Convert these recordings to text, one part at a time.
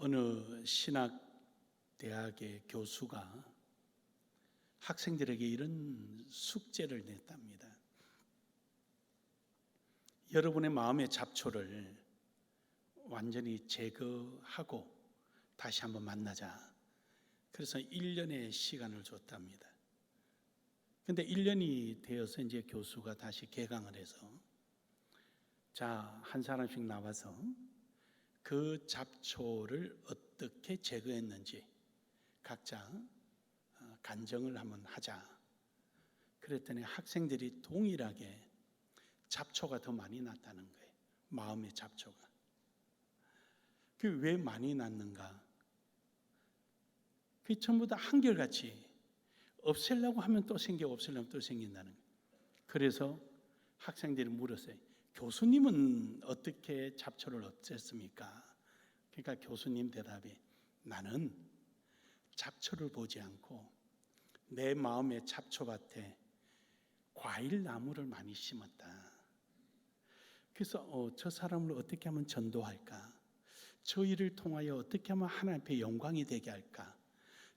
어느 신학대학의 교수가 학생들에게 이런 숙제를 냈답니다. 여러분의 마음의 잡초를 완전히 제거하고 다시 한번 만나자. 그래서 1년의 시간을 줬답니다. 근데 1년이 되어서 이제 교수가 다시 개강을 해서 자, 한 사람씩 나와서 그 잡초를 어떻게 제거했는지 각자 간증을 한번 하자. 그랬더니 학생들이 동일하게 잡초가 더 많이 났다는 거예요. 마음의 잡초가. 그게 왜 많이 났는가? 그게 전부 다 한결같이 없애려고 하면 또 생겨, 없애려면 또 생긴다는 거예요. 그래서 학생들이 물었어요. 교수님은 어떻게 잡초를 없앴습니까? 그러니까 교수님 대답이 나는 잡초를 보지 않고 내 마음의 잡초밭에 과일 나무를 많이 심었다. 그래서 저 사람을 어떻게 하면 전도할까? 저 일을 통하여 어떻게 하면 하나님 앞에 영광이 되게 할까?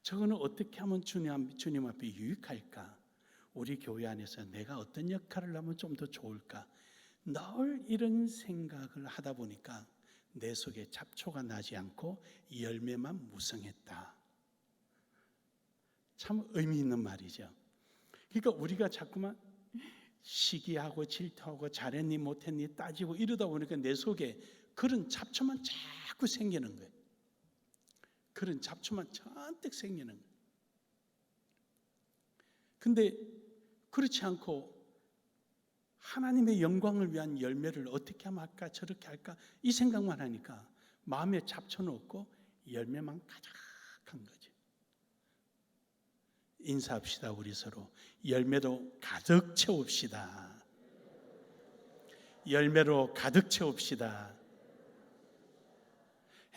저거는 어떻게 하면 주님 앞에 유익할까? 우리 교회 안에서 내가 어떤 역할을 하면 좀 더 좋을까? 늘 이런 생각을 하다 보니까 내 속에 잡초가 나지 않고 열매만 무성했다. 참 의미 있는 말이죠. 그러니까 우리가 자꾸만 시기하고 질투하고 잘했니 못했니 따지고 이러다 보니까 내 속에 그런 잡초만 자꾸 생기는 거예요. 그런 잡초만 잔뜩 생기는 거예요. 근데 그렇지 않고 하나님의 영광을 위한 열매를 어떻게 하면 할까 저렇게 할까 이 생각만 하니까 마음에 잡초는 없고 열매만 가득한 거죠. 인사합시다. 우리 서로 열매로 가득 채웁시다. 열매로 가득 채웁시다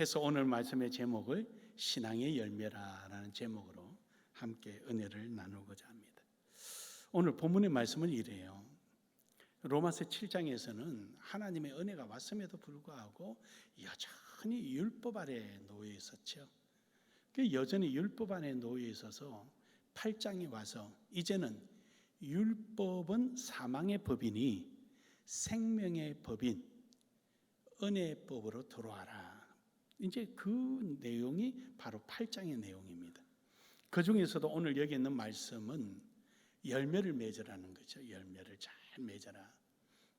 해서 오늘 말씀의 제목을 신앙의 열매라라는 제목으로 함께 은혜를 나누고자 합니다. 오늘 본문의 말씀은 이래요. 로마서 7장에서는 하나님의 은혜가 왔음에도 불구하고 여전히 율법 아래 놓여 있었죠. 여전히 율법 안에 놓여 있어서 8장에 와서 이제는 율법은 사망의 법이니 생명의 법인 은혜법으로 들어와라. 이제 그 내용이 바로 8장의 내용입니다. 그 중에서도 오늘 여기 있는 말씀은 열매를 맺으라는 거죠. 열매를 잘 맺어라.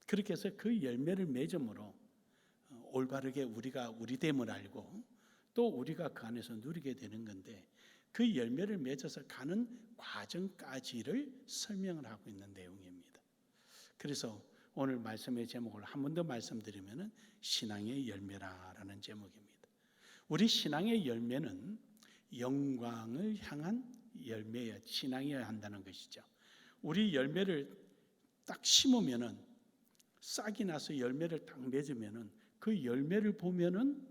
그렇게 해서 그 열매를 맺음으로 올바르게 우리가 우리됨을 알고 또 우리가 그 안에서 누리게 되는 건데 그 열매를 맺어서 가는 과정까지를 설명을 하고 있는 내용입니다. 그래서 오늘 말씀의 제목을 한 번 더 말씀드리면 신앙의 열매라는 제목입니다. 우리 신앙의 열매는 영광을 향한 열매야 신앙이어야 한다는 것이죠. 우리 열매를 딱 심으면은 싹이 나서 열매를 딱 맺으면은 그 열매를 보면은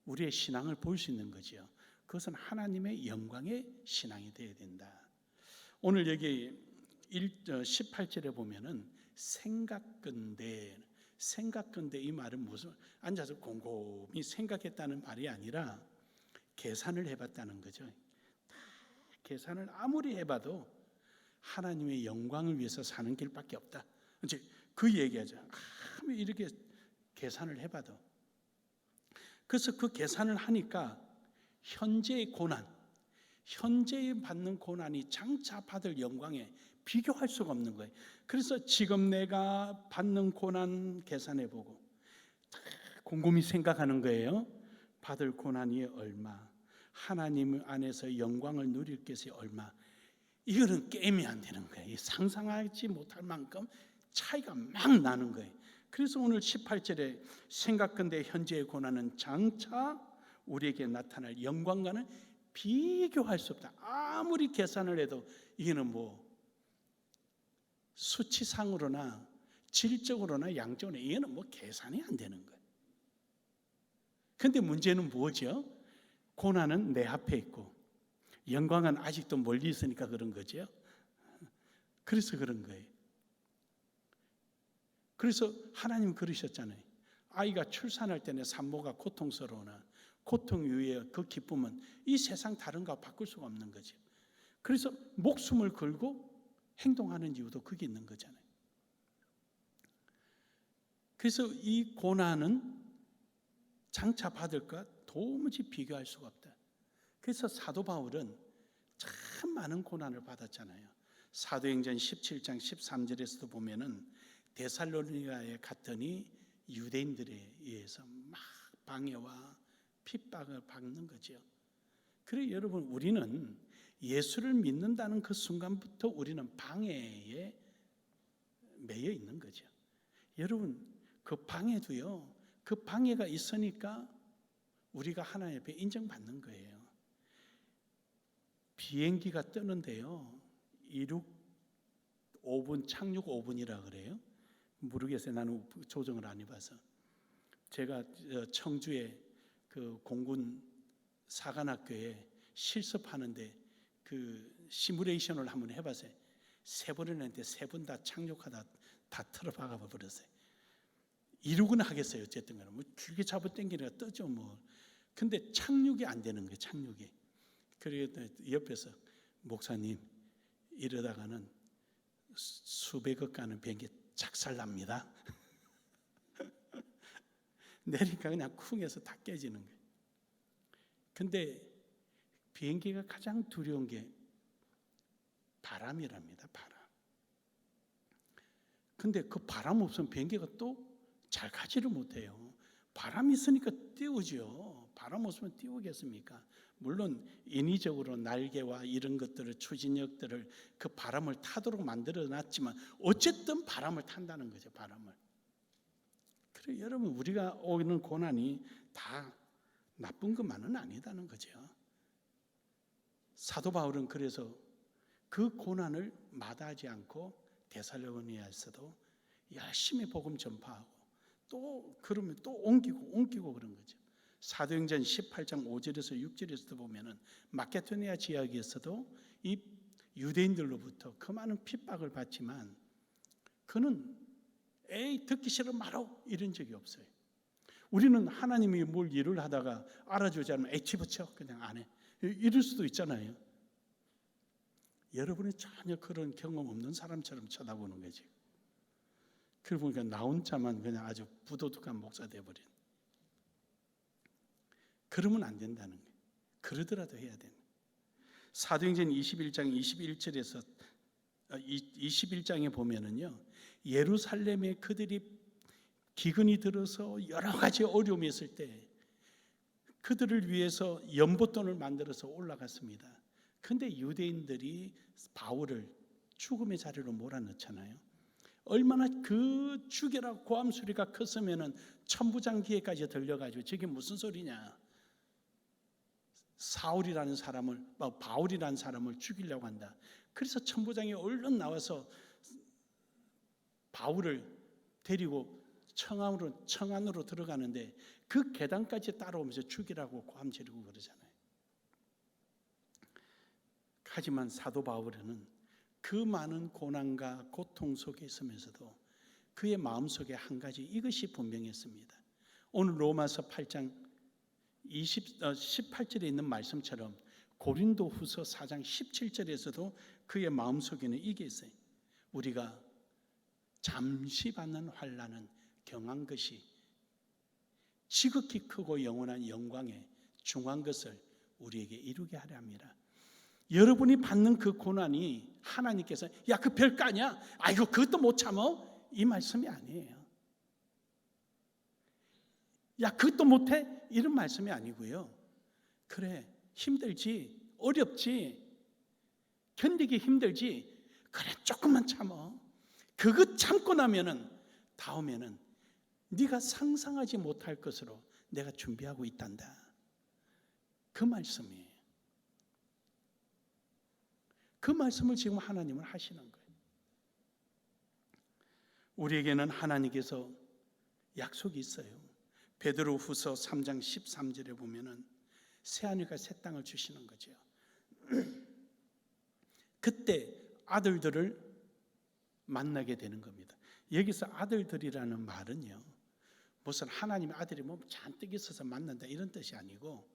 우리의 신앙을 볼 수 있는 거죠. 그것은 하나님의 영광의 신앙이 되어야 된다. 오늘 여기 18절에 보면은 생각건대 이 말은 무슨 앉아서 곰곰이 생각했다는 말이 아니라 계산을 해봤다는 거죠. 다 계산을 아무리 해봐도 하나님의 영광을 위해서 사는 길밖에 없다. 이제 그 얘기하죠. 아무리 이렇게 계산을 해봐도. 그래서 그 계산을 하니까 현재의 고난, 현재에 받는 고난이 장차 받을 영광에 비교할 수가 없는 거예요. 그래서 지금 내가 받는 고난 계산해보고 곰곰이 생각하는 거예요. 받을 고난이 얼마, 하나님 안에서 영광을 누릴 것이 얼마. 이거는 게임이 안 되는 거예요. 상상하지 못할 만큼 차이가 막 나는 거예요. 그래서 오늘 18절에 생각건대 현재의 고난은 장차 우리에게 나타날 영광과는 비교할 수 없다. 아무리 계산을 해도 이게는 뭐 수치상으로나 질적으로나 양적으로나 이게는 뭐 계산이 안 되는 거예요. 그런데 문제는 뭐죠? 고난은 내 앞에 있고 영광은 아직도 멀리 있으니까 그런 거죠. 그래서 그런 거예요. 그래서 하나님 그러셨잖아요. 아이가 출산할 때는 산모가 고통스러우나 고통 이후에 그 기쁨은 이 세상 다른 거와 바꿀 수가 없는 거죠. 그래서 목숨을 걸고 행동하는 이유도 그게 있는 거잖아요. 그래서 이 고난은 장차 받을 것 도무지 비교할 수가 없다. 그래서 사도 바울은 참 많은 고난을 받았잖아요. 사도행전 17장 13절에서도 보면은 데살로니가에 갔더니 유대인들에 의해서 막 방해와 핍박을 받는 거죠. 그래서 여러분, 우리는 예수를 믿는다는 그 순간부터 우리는 방해에 매여 있는 거죠. 여러분, 그 방해도요, 그 방해가 있으니까 우리가 하나님 앞에 인정받는 거예요. 비행기가 뜨는데요, 이륙 5분, 착륙 5분이라 그래요. 모르겠어요. 나는 조정을 안 해봐서. 제가 청주에 그 공군 사관학교에 실습하는데 그 시뮬레이션을 한번 해봤어요. 3번을 했는데 3번 다 착륙하다 다 틀어박아 버렸어요. 이륙은 하겠어요. 어쨌든 간에 뭐 길게 잡아 당기니까 뜨죠 뭐. 근데 착륙이 안 되는 거예요. 착륙이. 그래서 옆에서 목사님, 이러다가는 수백억 가는 비행기 작살납니다. 내리니까 그냥 쿵해서 다 깨지는 거예요. 근데 비행기가 가장 두려운 게 바람이랍니다. 바람. 근데 그 바람 없으면 비행기가 또 잘 가지를 못해요. 바람이 있으니까 띄우죠. 바람 없으면 띄우겠습니까? 물론 인위적으로 날개와 이런 것들을, 추진력들을 그 바람을 타도록 만들어 놨지만 어쨌든 바람을 탄다는 거죠. 바람을. 그래, 여러분, 우리가 오는 고난이 다 나쁜 것만은 아니다는 거죠. 사도 바울은 그래서 그 고난을 마다하지 않고 데살로니가에서도 열심히 복음 전파하고 또 그러면 또 옮기고 그런 거죠. 사도행전 18장 5절에서 6절에서도 보면은 마케도니아 지역에서도 이 유대인들로부터 그 많은 핍박을 받지만 그는 듣기 싫어 말어 이런 적이 없어요. 우리는 하나님이 뭘 일을 하다가 알아주지 않으면 집어쳐 그냥 안 해. 이럴 수도 있잖아요. 여러분이 전혀 그런 경험 없는 사람처럼 쳐다보는 거지. 그러고 보니까 나 혼자만 그냥 아주 부도덕한 목사 돼버린. 그러면 안 된다는 거예요. 그러더라도 해야 되는 거예요. 사도행전 21장 21절에서 21장에 보면은요, 예루살렘에 그들이 기근이 들어서 여러 가지 어려움이 있을 때 그들을 위해서 연못돈을 만들어서 올라갔습니다. 근데 유대인들이 바울을 죽음의 자리로 몰아넣잖아요. 얼마나 그 죽여라 고함 소리가 컸으면은 천부장기에까지 들려가지고 저게 무슨 소리냐? 바울이라는 사람을 죽이려고 한다. 그래서 천부장이 얼른 나와서 바울을 데리고 청안으로 들어가는데 그 계단까지 따라오면서 죽이라고 고함 지르고 그러잖아요. 하지만 사도 바울은 그 많은 고난과 고통 속에 있으면서도 그의 마음속에 한 가지 이것이 분명했습니다. 오늘 로마서 8장 18절에 있는 말씀처럼 고린도후서 4장 17절에서도 그의 마음속에는 이게 있어요. 우리가 잠시 받는 환난은 경한 것이 지극히 크고 영원한 영광에 중한 것을 우리에게 이루게 하려 합니다. 여러분이 받는 그 고난이 하나님께서 야, 그 별거 아니야. 아이고 그것도 못 참어. 이 말씀이 아니에요. 야, 그것도 못해. 이런 말씀이 아니고요. 그래, 힘들지, 어렵지, 견디기 힘들지. 그래, 조금만 참어. 그거 참고 나면은 다음에는 네가 상상하지 못할 것으로 내가 준비하고 있단다. 그 말씀이에요. 그 말씀을 지금 하나님은 하시는 거예요. 우리에게는 하나님께서 약속이 있어요. 베드로후서 3장 13절에 보면은 새하늘과 새 땅을 주시는 거죠. 그때 아들들을 만나게 되는 겁니다. 여기서 아들들이라는 말은요, 무슨 하나님의 아들이 뭐 잔뜩 있어서 만난다 이런 뜻이 아니고,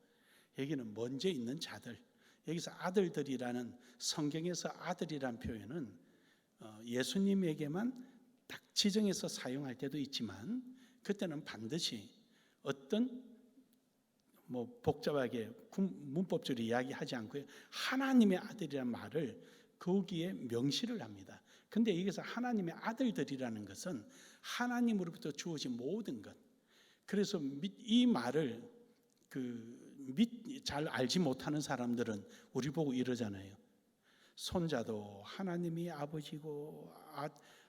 여기는 먼저 있는 자들, 여기서 아들들이라는, 성경에서 아들이란 표현은 예수님에게만 딱 지정해서 사용할 때도 있지만, 그때는 반드시 어떤 뭐 복잡하게 문법적으로 이야기하지 않고요, 하나님의 아들이라는 말을 거기에 명시를 합니다. 근데 여기서 하나님의 아들들이라는 것은 하나님으로부터 주어진 모든 것. 그래서 이 말을 잘 알지 못하는 사람들은 우리 보고 이러잖아요. 손자도 하나님이 아버지고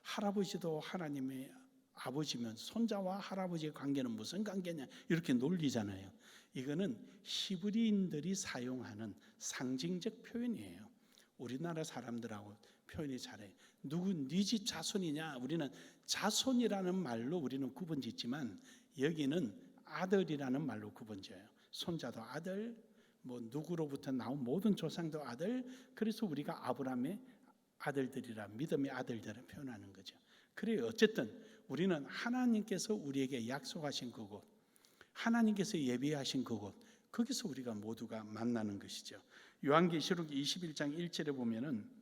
할아버지도 하나님의 아버지면 손자와 할아버지의 관계는 무슨 관계냐, 이렇게 놀리잖아요. 이거는 히브리인들이 사용하는 상징적 표현이에요. 우리나라 사람들하고 표현이 잘해요. 누구 네 집 자손이냐, 우리는 자손이라는 말로 우리는 구분짓지만 여기는 아들이라는 말로 구분져요. 손자도 아들, 뭐 누구로부터 나온 모든 조상도 아들. 그래서 우리가 아브라함의 아들들이라, 믿음의 아들들을 표현하는 거죠. 그래요. 어쨌든 우리는 하나님께서 우리에게 약속하신 그곳, 하나님께서 예비하신 그곳, 거기서 우리가 모두가 만나는 것이죠. 요한계시록 21장 1절에 보면은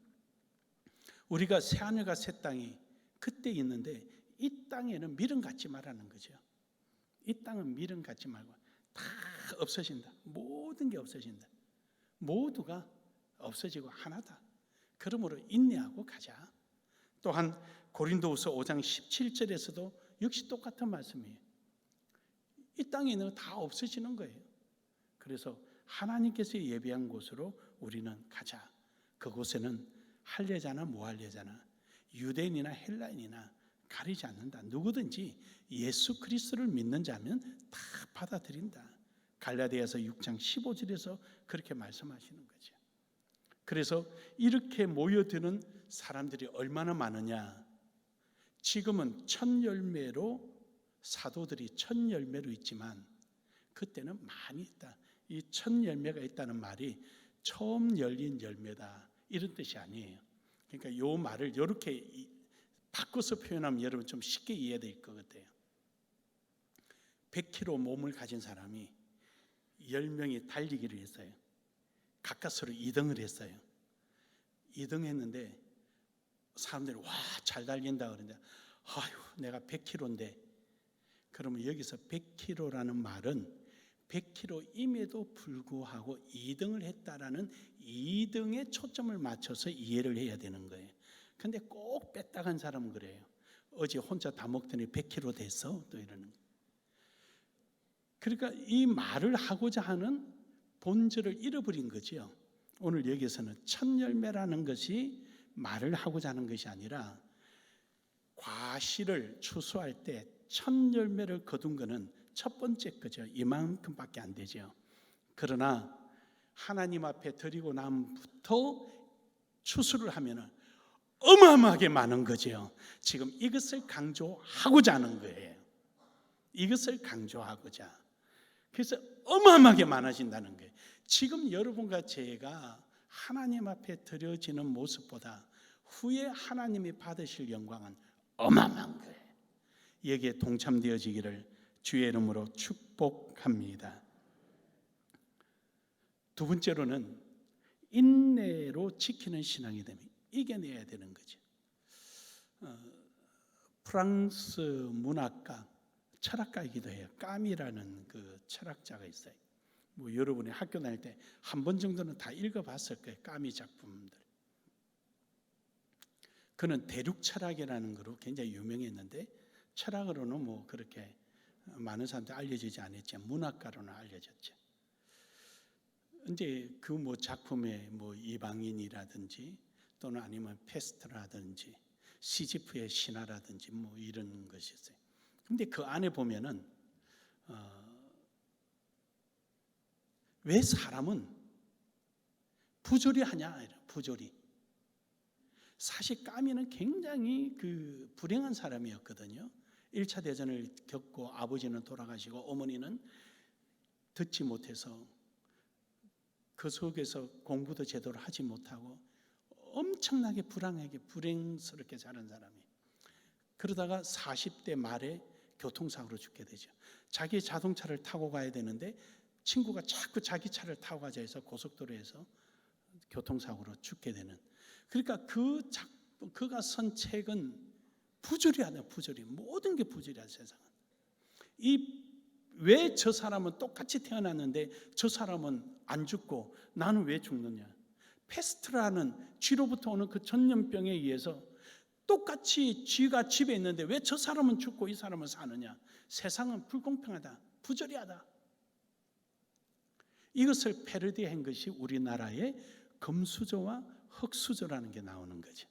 우리가 새하늘과 새 땅이 그때 있는데, 이 땅에는 미련 갖지 말라는 거죠. 이 땅은 미련 갖지 말고 다 없어진다. 모든 게 없어진다. 모두가 없어지고 하나다. 그러므로 인내하고 가자. 또한 고린도후서 5장 17절에서도 역시 똑같은 말씀이에요. 이 땅에 있는 거 다 없어지는 거예요. 그래서 하나님께서 예비한 곳으로 우리는 가자. 그곳에는 할례자나 무할례자나 유대인이나 헬라인이나 가리지 않는다. 누구든지 예수 그리스도를 믿는 자면 다 받아들인다. 갈라디아서 6장 15절에서 그렇게 말씀하시는 거죠. 그래서 이렇게 모여드는 사람들이 얼마나 많으냐. 지금은 1000열매로, 사도들이 1000열매로 있지만 그때는 많이 있다. 이 1000열매가 있다는 말이 처음 열린 열매다, 이런 뜻이 아니에요. 그러니까 이 말을 이렇게 바꿔서 표현하면 여러분 좀 쉽게 이해될 것 같아요. 100kg 몸을 가진 사람이 10명이 달리기를 했어요. 가까스로 2등을 했어요. 2등 했는데 사람들이 와, 잘 달린다 그러는데, 아유, 내가 100kg인데. 그러면 여기서 100kg라는 말은 100kg임에도 불구하고 2등을 했다라는 2등에 초점을 맞춰서 이해를 해야 되는 거예요. 근데 꼭 뺐다간 사람은 그래요. 어제 혼자 다 먹더니 100kg 됐어, 또 이러는 거예요. 그러니까 이 말을 하고자 하는 본질을 잃어버린 거죠. 오늘 여기서는 1000열매라는 것이 말을 하고자 하는 것이 아니라, 과실을 추수할 때 1000열매를 거둔 것은 첫 번째 거죠. 이만큼밖에 안 되죠. 그러나 하나님 앞에 드리고 남부터 추수를 하면 어마어마하게 많은 거죠. 지금 이것을 강조하고자 하는 거예요. 이것을 강조하고자. 그래서 어마어마하게 많아진다는 거예요. 지금 여러분과 제가 하나님 앞에 드려지는 모습보다 후에 하나님이 받으실 영광은 어마어마한 거예요. 여기에 동참되어지기를 주의 이름으로 축복합니다. 두 번째로는 인내로 지키는 신앙이 되면 이겨내야 되는 거죠. 프랑스 문학가, 철학가이기도 해요. 까미라는 그 철학자가 있어요. 뭐 여러분이 학교 다닐 때 한 번 정도는 다 읽어봤을 거예요. 까미 작품들. 그는 대륙 철학이라는 거로 굉장히 유명했는데, 철학으로는 뭐 그렇게 많은 사람들 알려지지 않았지만 문학가로는 알려졌죠. 이제 그 뭐 작품에 뭐 이방인이라든지 또는 아니면 페스트라든지 시지프의 신화라든지 뭐 이런 것이 있어요. 근데 그 안에 보면은 왜 사람은 부조리하냐, 부조리. 사실 까미는 굉장히 그 불행한 사람이었거든요. 1차 대전을 겪고 아버지는 돌아가시고 어머니는 듣지 못해서 그 속에서 공부도 제대로 하지 못하고 엄청나게 불행스럽게 자란 사람이에요. 그러다가 40대 말에 교통사고로 죽게 되죠. 자기 자동차를 타고 가야 되는데 친구가 자꾸 자기 차를 타고 가자 해서 고속도로에서 교통사고로 죽게 되는. 그러니까 그가 쓴 책은 부조리하다. 부조리. 모든 게 부조리하다. 세상은. 왜 저 사람은 똑같이 태어났는데 저 사람은 안 죽고 나는 왜 죽느냐. 패스트라는 쥐로부터 오는 그 전염병에 의해서 똑같이 쥐가 집에 있는데 왜 저 사람은 죽고 이 사람은 사느냐. 세상은 불공평하다. 부조리하다. 이것을 패러디한 것이 우리나라의 금수저와 흙수저라는 게 나오는 거죠.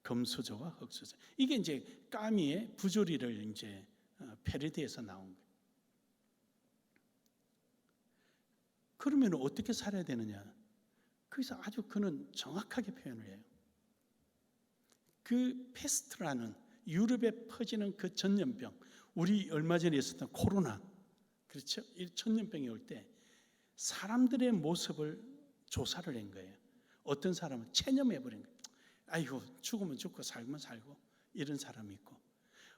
금수저와 흙수저. 이게 이제 까미의 부조리를 이제 패러디해서 나온 거예요. 그러면 어떻게 살아야 되느냐? 그래서 아주 그는 정확하게 표현을 해요. 그 페스트라는 유럽에 퍼지는 그 전염병, 우리 얼마 전에 있었던 코로나, 그렇죠? 이 전염병이 올 때 사람들의 모습을 조사를 한 거예요. 어떤 사람은 체념해버린 거예요. 아이고 죽으면 죽고 살면 살고 이런 사람이 있고,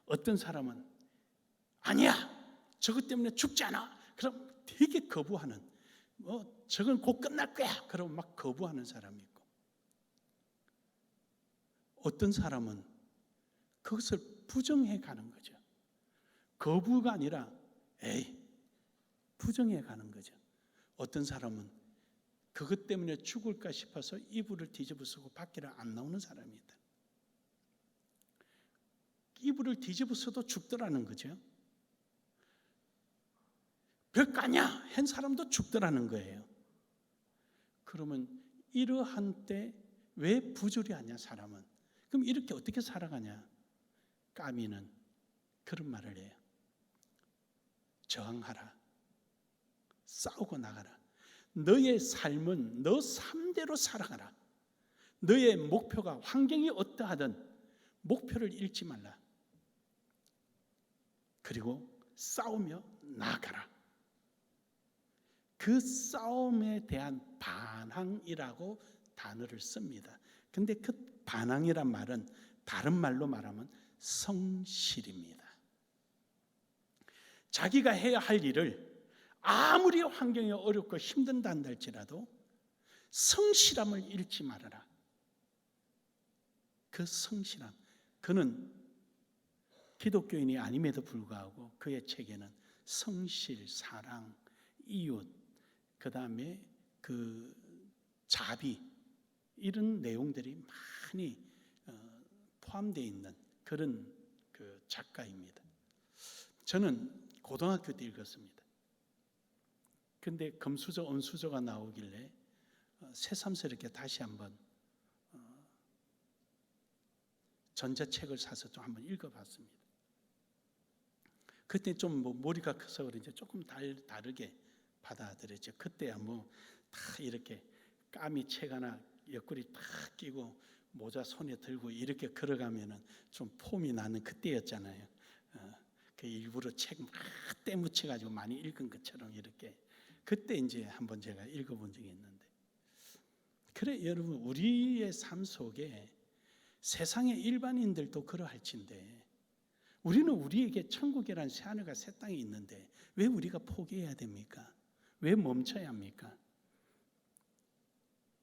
어떤 사람은 아니야 저것 때문에 죽지 않아 그럼 되게 거부하는, 저건 곧 끝날 거야 그러면 막 거부하는 사람이 있고, 어떤 사람은 그것을 부정해 가는 거죠. 거부가 아니라 부정해 가는 거죠. 어떤 사람은 그것 때문에 죽을까 싶어서 이불을 뒤집어쓰고 밖에 안 나오는 사람이 있다. 이불을 뒤집어써도 죽더라는 거죠. 별거 아니야 한 사람도 죽더라는 거예요. 그러면 이러한 때 왜 부조리하냐 사람은? 그럼 이렇게 어떻게 살아가냐? 까미는 그런 말을 해요. 저항하라. 싸우고 나가라. 너의 삶은 너 삶대로 살아가라. 너의 목표가 환경이 어떠하든 목표를 잃지 말라. 그리고 싸우며 나아가라. 그 싸움에 대한 반항이라고 단어를 씁니다. 근데 그 반항이란 말은 다른 말로 말하면 성실입니다. 자기가 해야 할 일을 아무리 환경이 어렵고 힘든다 할지라도 성실함을 잃지 말아라. 그 성실함. 그는 기독교인이 아님에도 불구하고 그의 책에는 성실, 사랑, 이웃, 그 다음에 그 자비, 이런 내용들이 많이 포함되어 있는 그런 그 작가입니다. 저는 고등학교 때 읽었습니다. 근데 금수저, 은수저가 나오길래 새삼스럽게 다시 한번 전자책을 사서 좀 한번 읽어봤습니다. 그때 좀 머리가 커서 그런지 조금 다르게 받아들였죠. 그때야 다 이렇게 까미 책 하나 옆구리 탁 끼고 모자 손에 들고 이렇게 걸어가면은 좀 폼이 나는 그때였잖아요. 그 일부러 책 막 떼묻혀가지고 많이 읽은 것처럼 이렇게. 그때 이제 한번 제가 읽어본 적이 있는데, 그래 여러분, 우리의 삶 속에 세상의 일반인들도 그러할진데 우리는 우리에게 천국이라는 새하늘과 새 땅이 있는데 왜 우리가 포기해야 됩니까? 왜 멈춰야 합니까?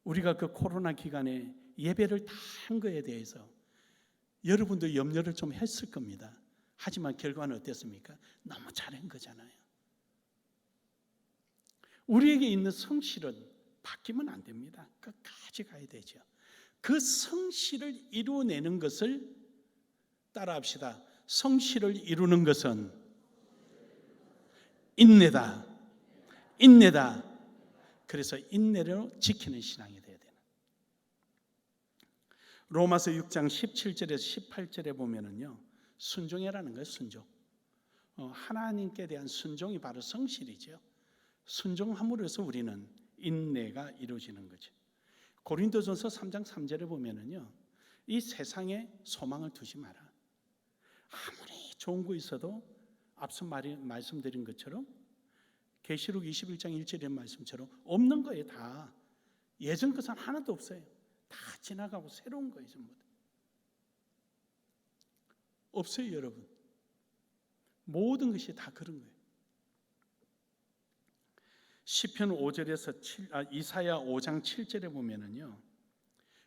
우리가 그 코로나 기간에 예배를 다 한 거에 대해서 여러분도 염려를 좀 했을 겁니다. 하지만 결과는 어땠습니까? 너무 잘한 거잖아요. 우리에게 있는 성실은 바뀌면 안 됩니다. 끝까지 가야 되죠. 그 성실을 이루어내는 것을 따라합시다. 성실을 이루는 것은 인내다. 인내다. 그래서 인내로 지키는 신앙이 돼야 되는. 로마서 6장 17절에서 18절에 보면은요, 순종이라는 거예요. 순종. 하나님께 대한 순종이 바로 성실이죠. 순종함으로써 우리는 인내가 이루어지는 거죠. 고린도전서 3장 3절에 보면은요, 이 세상에 소망을 두지 마라. 아무리 좋은 거 있어도 앞서 말씀드린 것처럼 계시록 21장 1절의 말씀처럼 없는 거예요. 다 예전 것은 하나도 없어요. 다 지나가고 새로운 거예요. 전부 다. 없어요, 여러분. 모든 것이 다 그런 거예요. 시편 5절에서 이사야 5장 7절에 보면은요,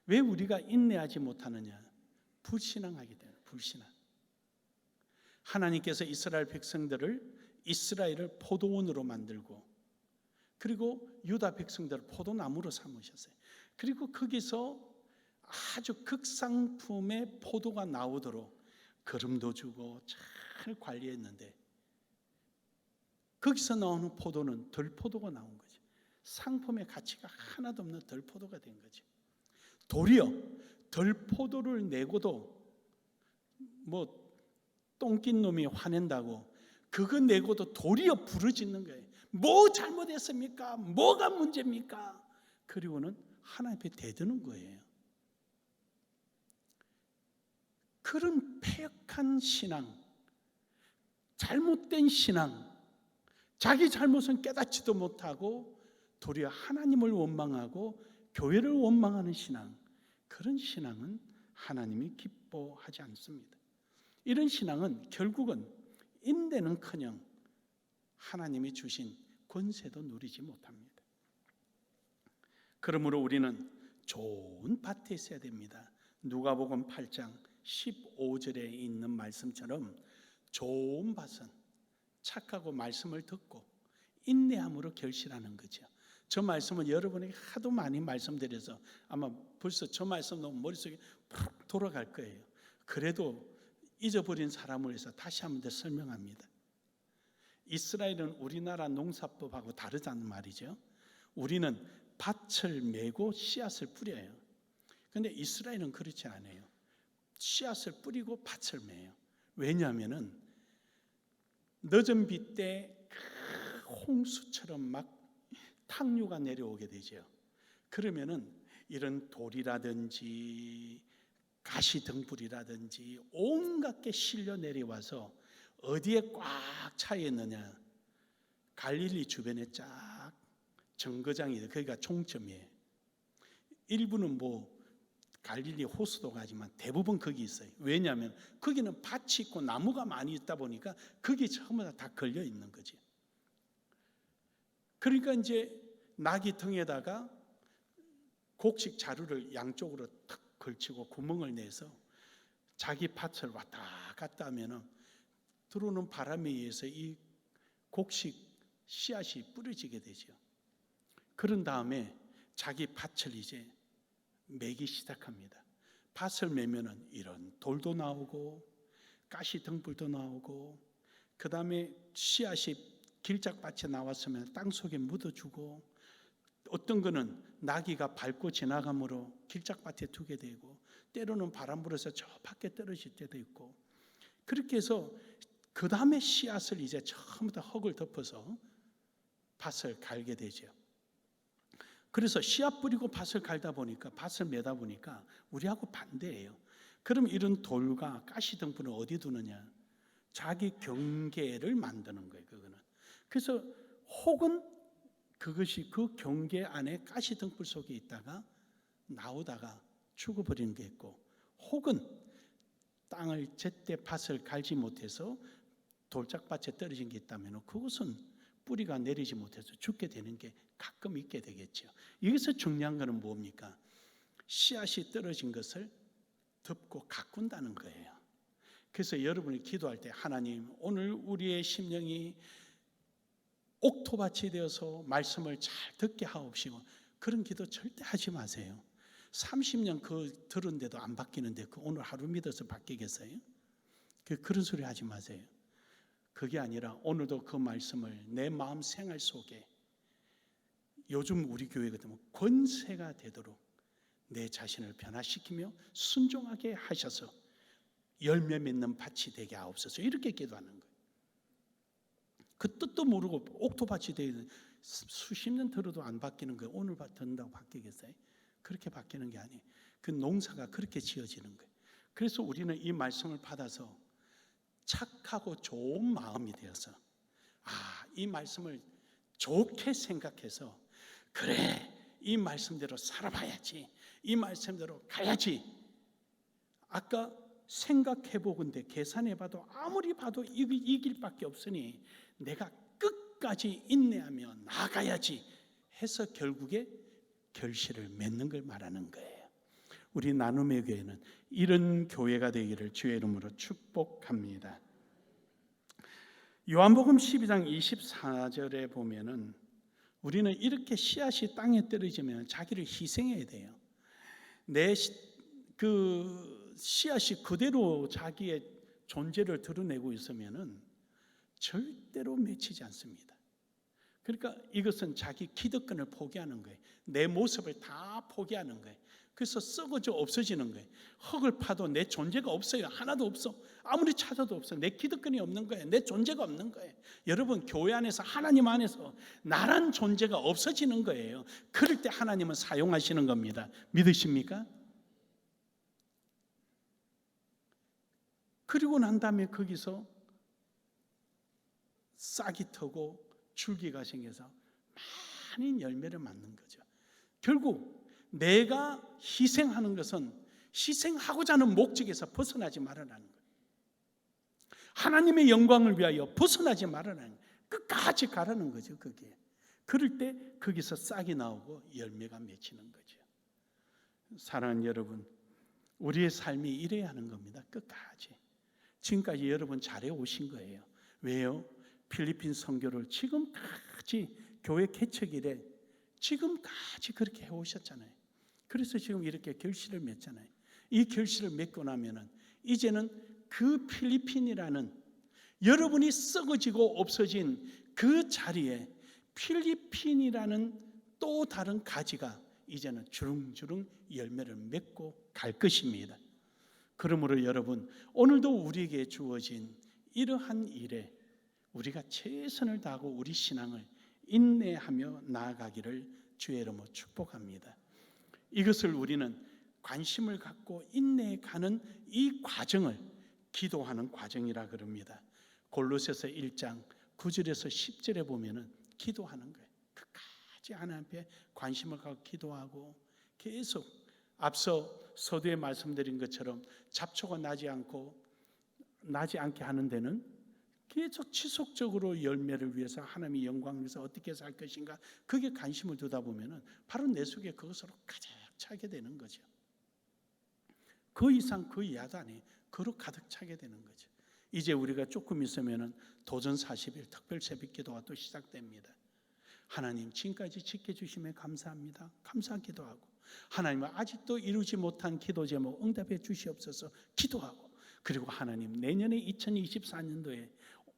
왜 우리가 인내하지 못하느냐? 불신앙하게 돼요. 불신앙. 하나님께서 이스라엘 백성들을 이스라엘을 포도원으로 만들고, 그리고 유다 백성들을 포도나무로 삼으셨어요. 그리고 거기서 아주 극상품의 포도가 나오도록 거름도 주고 잘 관리했는데, 거기서 나오는 포도는 덜포도가 나온 거죠. 상품의 가치가 하나도 없는 덜포도가 된 거죠. 도리어 덜포도를 내고도 똥낀 놈이 화낸다고 그거 내고도 도리어 부르짖는 거예요. 뭐 잘못했습니까? 뭐가 문제입니까? 그리고는 하나님 앞에 대드는 거예요. 그런 패역한 신앙, 잘못된 신앙, 자기 잘못은 깨닫지도 못하고 도리어 하나님을 원망하고 교회를 원망하는 신앙, 그런 신앙은 하나님이 기뻐하지 않습니다. 이런 신앙은 결국은 인내는커녕 하나님이 주신 권세도 누리지 못합니다. 그러므로 우리는 좋은 밭에 있어야 됩니다. 누가복음 8장 15절에 있는 말씀처럼 좋은 밭은 착하고 말씀을 듣고 인내함으로 결실하는 거죠. 저 말씀은 여러분에게 하도 많이 말씀드려서 아마 벌써 저 말씀 너무 머릿속에 푹 돌아갈 거예요. 그래도 잊어버린 사람을 위해서 다시 한번 더 설명합니다. 이스라엘은 우리나라 농사법하고 다르다는 말이죠. 우리는 밭을 메고 씨앗을 뿌려요. 그런데 이스라엘은 그렇지 않아요. 씨앗을 뿌리고 밭을 메요. 왜냐하면은 늦은 비 때 홍수처럼 막 탕류가 내려오게 되죠. 그러면은 이런 돌이라든지 가시등불이라든지 온갖 게 실려 내려와서 어디에 꽉 차 있느냐? 갈릴리 주변에 쫙 정거장이 거기가 총점이에요. 일부는 갈릴리 호수도 가지만 대부분 거기 있어요. 왜냐하면 거기는 밭이 있고 나무가 많이 있다 보니까 거기 전부 다 걸려 있는 거지. 그러니까 이제 나귀등에다가 곡식 자루를 양쪽으로 탁 걸치고 구멍을 내서 자기 밭을 왔다 갔다 하면은 들어오는 바람에 의해서 이 곡식 씨앗이 뿌려지게 되죠. 그런 다음에 자기 밭을 이제 매기 시작합니다. 밭을 매면은 이런 돌도 나오고 가시 등불도 나오고, 그 다음에 씨앗이 길짝밭에 나왔으면 땅 속에 묻어주고, 어떤 거는 나귀가 밟고 지나가므로 길짝밭에 두게 되고, 때로는 바람 불어서 저 밖에 떨어질 때도 있고, 그렇게 해서 그 다음에 씨앗을 이제 처음부터 흙을 덮어서 밭을 갈게 되죠. 그래서 씨앗 뿌리고 밭을 갈다 보니까, 밭을 매다 보니까 우리하고 반대예요. 그럼 이런 돌과 가시등불은 어디 두느냐? 자기 경계를 만드는 거예요. 그거는. 그래서 혹은 그것이 그 경계 안에 가시등불 속에 있다가 나오다가 죽어버리는 게 있고, 혹은 땅을 제때 밭을 갈지 못해서 돌짝밭에 떨어진 게 있다면 그것은 뿌리가 내리지 못해서 죽게 되는 게 가끔 있게 되겠죠. 여기서 중요한 것은 뭡니까? 씨앗이 떨어진 것을 덮고 가꾼다는 거예요. 그래서 여러분이 기도할 때, 하나님, 오늘 우리의 심령이 옥토밭이 되어서 말씀을 잘 듣게 하옵시고, 그런 기도 절대 하지 마세요. 30년 들은데도 안 바뀌는데 오늘 하루 믿어서 바뀌겠어요? 그런 소리 하지 마세요. 그게 아니라 오늘도 그 말씀을 내 마음 생활 속에, 요즘 우리 교회 같으면 권세가 되도록 내 자신을 변화시키며 순종하게 하셔서 열매 맺는 밭이 되게 하옵소서, 이렇게 기도하는 거예요. 그 뜻도 모르고 옥토밭이 되는, 수십 년 들어도 안 바뀌는 거예요. 오늘 듣는다고 바뀌겠어요? 그렇게 바뀌는 게 아니에요. 그 농사가 그렇게 지어지는 거예요. 그래서 우리는 이 말씀을 받아서 착하고 좋은 마음이 되어서, 이 말씀을 좋게 생각해서, 그래, 이 말씀대로 살아봐야지, 이 말씀대로 가야지. 아까 생각해보건대 계산해봐도 아무리 봐도 이길 밖에 없으니 내가 끝까지 인내하며 나가야지 해서 결국에 결실을 맺는 걸 말하는 거예요. 우리 나눔의 교회는 이런 교회가 되기를 주의 이름으로 축복합니다. 요한복음 12장 24절에 보면은 우리는 이렇게 씨앗이 땅에 떨어지면 자기를 희생해야 돼요. 내 그 씨앗이 그대로 자기의 존재를 드러내고 있으면은 절대로 맺히지 않습니다. 그러니까 이것은 자기 기득권을 포기하는 거예요. 내 모습을 다 포기하는 거예요. 그래서 썩어져 없어지는 거예요. 흙을 파도 내 존재가 없어요. 하나도 없어. 아무리 찾아도 없어. 내 기득권이 없는 거예요. 내 존재가 없는 거예요. 여러분, 교회 안에서 하나님 안에서 나란 존재가 없어지는 거예요. 그럴 때 하나님은 사용하시는 겁니다. 믿으십니까? 그리고 난 다음에 거기서 싹이 트고 줄기가 생겨서 많은 열매를 맺는 거죠. 결국 내가 희생하는 것은 희생하고자 하는 목적에서 벗어나지 말아라는 거예요. 하나님의 영광을 위하여 벗어나지 말아라는 거예요. 끝까지 가라는 거죠. 그게. 그럴 때 거기서 싹이 나오고 열매가 맺히는 거죠. 사랑하는 여러분, 우리의 삶이 이래야 하는 겁니다. 끝까지. 지금까지 여러분 잘해 오신 거예요. 왜요? 필리핀 선교를 지금까지 교회 개척 이래 지금까지 그렇게 해오셨잖아요. 그래서 지금 이렇게 결실을 맺잖아요. 이 결실을 맺고 나면은 이제는 그 필리핀이라는 여러분이 썩어지고 없어진 그 자리에 필리핀이라는 또 다른 가지가 이제는 주릉주릉 열매를 맺고 갈 것입니다. 그러므로 여러분, 오늘도 우리에게 주어진 이러한 일에 우리가 최선을 다하고 우리 신앙을 인내하며 나아가기를 주의 이름으로 축복합니다. 이것을 우리는 관심을 갖고 인내가는 이 과정을 기도하는 과정이라 그럽니다. 골로새서 1장 9절에서 10절에 보면은 기도하는 거예요. 끝까지 하나님 앞에 관심을 갖고 기도하고 계속 앞서 서두에 말씀드린 것처럼 잡초가 나지 않게 하는 데는 계속 지속적으로 열매를 위해서 하나님의 영광을 위해서 어떻게 살 것인가, 그게 관심을 두다 보면은 바로 내 속에 그것으로 가득 차게 되는 거죠. 그 이상 그 이하도 아니에요. 그로 가득 차게 되는 거죠. 이제 우리가 조금 있으면은 도전 40일 특별 새벽 기도가 또 시작됩니다. 하나님, 지금까지 지켜주심에 감사합니다. 감사하기도 하고, 하나님은 아직도 이루지 못한 기도 제목 응답해 주시옵소서 기도하고, 그리고 하나님, 내년에 2024년도에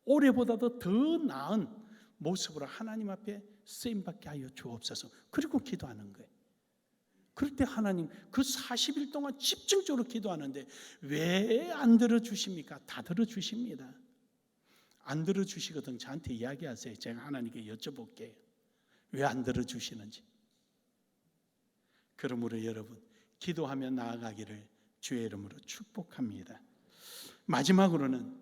올해보다도 더 나은 모습으로 하나님 앞에 쓰임받게 하여 주옵소서. 그리고 기도하는 거예요. 그럴 때 하나님 그 40일 동안 집중적으로 기도하는데 왜 안 들어주십니까? 다 들어주십니다. 안 들어주시거든 저한테 이야기하세요. 제가 하나님께 여쭤볼게요. 왜 안 들어주시는지. 그러므로 여러분, 기도하며 나아가기를 주의 이름으로 축복합니다. 마지막으로는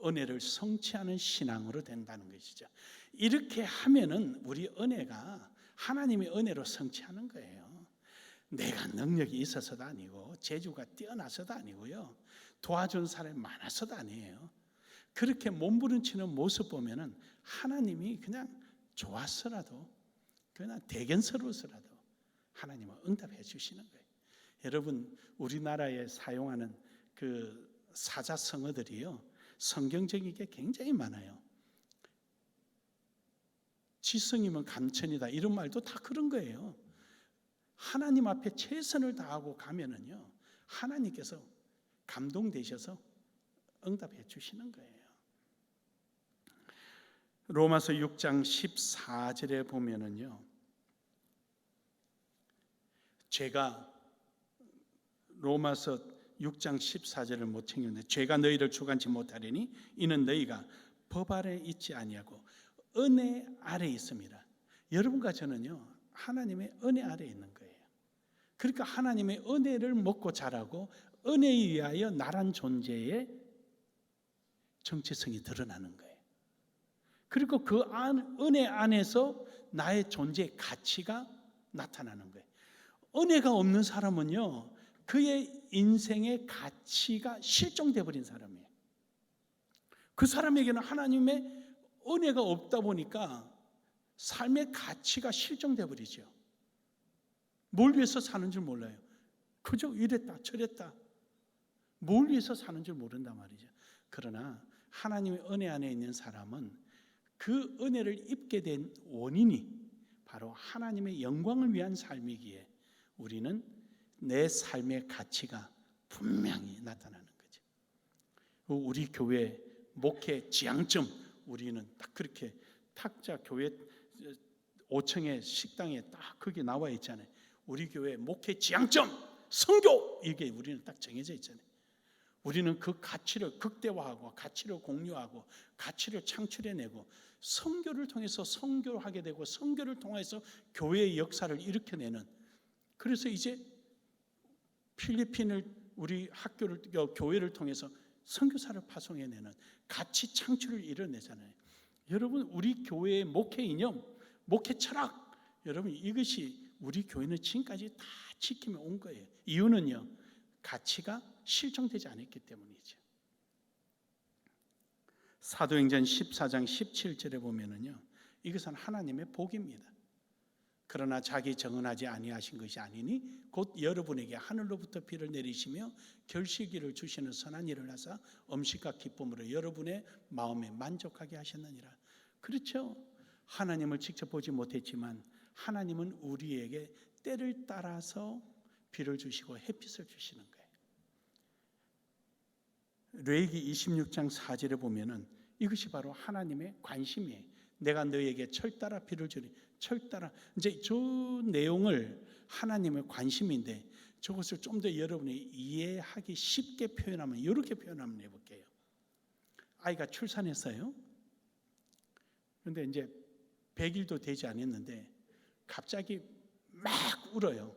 은혜를 성취하는 신앙으로 된다는 것이죠. 이렇게 하면은 우리 은혜가 하나님의 은혜로 성취하는 거예요. 내가 능력이 있어서도 아니고 재주가 뛰어나서도 아니고요, 도와준 사람이 많아서도 아니에요. 그렇게 몸부림치는 모습 보면은 하나님이 그냥 좋았어라도, 그냥 대견스러워서라도 하나님은 응답해 주시는 거예요. 여러분, 우리나라에 사용하는 그 사자성어들이요, 성경적인 게 굉장히 많아요. 지성이면 감천이다, 이런 말도 다 그런 거예요. 하나님 앞에 최선을 다하고 가면은요, 하나님께서 감동되셔서 응답해 주시는 거예요. 로마서 6장 14절에 보면은요, 제가 로마서 6장 14절을 못 챙겼는데, 죄가 너희를 주관치 못하리니 이는 너희가 법 아래 있지 아니하고 은혜 아래 있습니다. 여러분과 저는요, 하나님의 은혜 아래 있는 거예요. 그러니까 하나님의 은혜를 먹고 자라고 은혜에 의하여 나란 존재의 정체성이 드러나는 거예요. 그리고 그 은혜 안에서 나의 존재의 가치가 나타나는 거예요. 은혜가 없는 사람은요, 그의 인생의 가치가 실종돼 버린 사람이에요. 그 사람에게는 하나님의 은혜가 없다 보니까 삶의 가치가 실종돼 버리죠. 뭘 위해서 사는 줄 몰라요. 그저 이랬다 저랬다. 뭘 위해서 사는 줄 모른단 말이죠. 그러나 하나님의 은혜 안에 있는 사람은 그 은혜를 입게 된 원인이 바로 하나님의 영광을 위한 삶이기에 우리는 내 삶의 가치가 분명히 나타나는 거죠. 우리 교회 목회 지향점, 우리는 딱 그렇게 탁자 교회 5층의 식당에 딱 그게 나와 있잖아요. 우리 교회 목회 지향점 선교, 이게 우리는 딱 정해져 있잖아요. 우리는 그 가치를 극대화하고 가치를 공유하고 가치를 창출해내고 선교를 통해서 선교하게 되고 선교를 통해서 교회의 역사를 일으켜내는, 그래서 이제 필리핀을 우리 학교를 교회를 통해서 선교사를 파송해내는 가치 창출을 이뤄내잖아요. 여러분, 우리 교회의 목회 이념, 목회 철학, 여러분 이것이 우리 교회는 지금까지 다 지키며 온 거예요. 이유는요, 가치가 실종되지 않았기 때문이죠. 사도행전 14장 17절에 보면은요, 이것은 하나님의 복입니다. 그러나 자기 정언하지 아니하신 것이 아니니 곧 여러분에게 하늘로부터 비를 내리시며 결실기를 주시는 선한 일을 하사 음식과 기쁨으로 여러분의 마음에 만족하게 하셨느니라. 그렇죠. 하나님을 직접 보지 못했지만 하나님은 우리에게 때를 따라서 비를 주시고 햇빛을 주시는 거예요. 레위기 26장 4절에 보면은 이것이 바로 하나님의 관심이에요. 내가 너에게 철따라 비를 주리. 철따라, 이제 저 내용을 하나님의 관심인데 저것을 좀 더 여러분이 이해하기 쉽게 표현하면 이렇게 표현하면 해볼게요. 아이가 출산했어요. 그런데 이제 100일도 되지 않았는데 갑자기 막 울어요.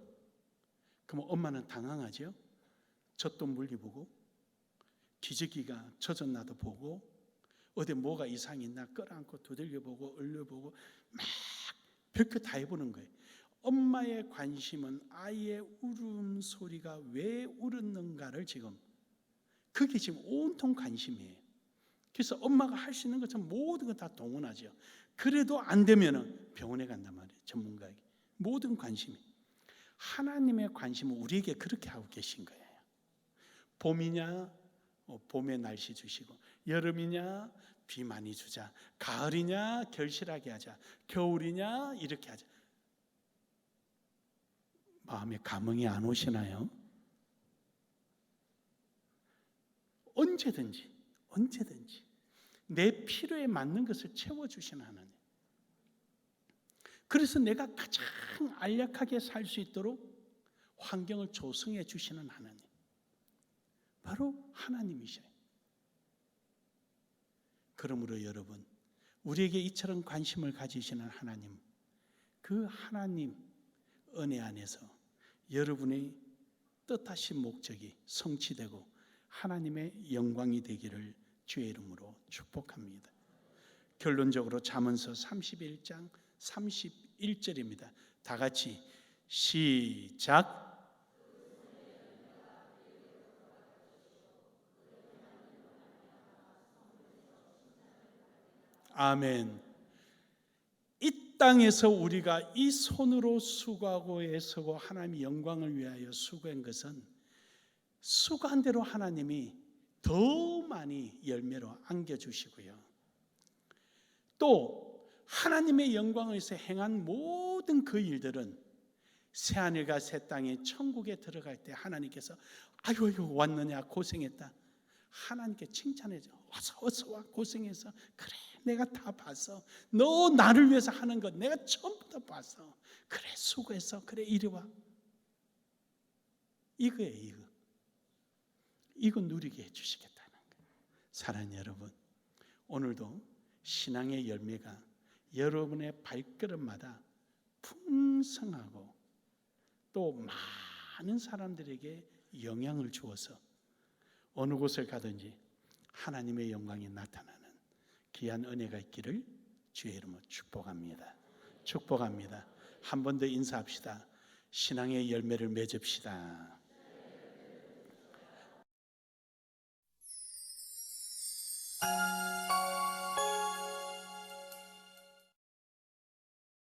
그럼 엄마는 당황하죠. 젖도 물리 보고 기저귀가 젖었나도 보고 어디 뭐가 이상이 있나 끌어안고 두들겨보고 얼려보고 막 별것 다 해보는 거예요. 엄마의 관심은 아이의 울음소리가 왜 울었는가를 지금, 그게 지금 온통 관심이에요. 그래서 엄마가 할 수 있는 것처럼 모든 걸 다 동원하죠. 그래도 안 되면 병원에 간단 말이에요. 전문가에게. 모든 관심이. 하나님의 관심은 우리에게 그렇게 하고 계신 거예요. 봄이냐 봄의 날씨 주시고, 여름이냐 비 많이 주자, 가을이냐 결실하게 하자, 겨울이냐 이렇게 하자. 마음에 감흥이 안 오시나요? 언제든지 내 필요에 맞는 것을 채워주시는 하나님. 그래서 내가 가장 안락하게 살 수 있도록 환경을 조성해 주시는 하나님, 바로 하나님이셔요. 그러므로 여러분, 우리에게 이처럼 관심을 가지시는 하나님, 그 하나님 은혜 안에서 여러분의 뜻하신 목적이 성취되고 하나님의 영광이 되기를 주의 이름으로 축복합니다. 결론적으로 잠언서 31장 31절입니다. 다 같이 시작. 아멘. 이 땅에서 우리가 이 손으로 수고하고 애쓰고 하나님의 영광을 위하여 수고한 것은 수고한 대로 하나님이 더 많이 열매로 안겨주시고요, 또 하나님의 영광을 위해서 행한 모든 그 일들은 새하늘과 새 땅에 천국에 들어갈 때 하나님께서 아유 왔느냐 고생했다, 하나님께 칭찬해줘. 어서 와 고생해서. 그래 내가 다 봤어. 너 나를 위해서 하는 것 내가 전부 다 봤어. 그래 수고했어. 그래 이리 와. 이거예요. 이거 누리게 해주시겠다는 거예요. 사랑하는 여러분, 오늘도 신앙의 열매가 여러분의 발걸음마다 풍성하고 또 많은 사람들에게 영향을 주어서 어느 곳을 가든지 하나님의 영광이 나타나는 귀한 은혜가 있기를 주의 이름으로 축복합니다. 축복합니다. 한 번 더 인사합시다. 신앙의 열매를 맺읍시다.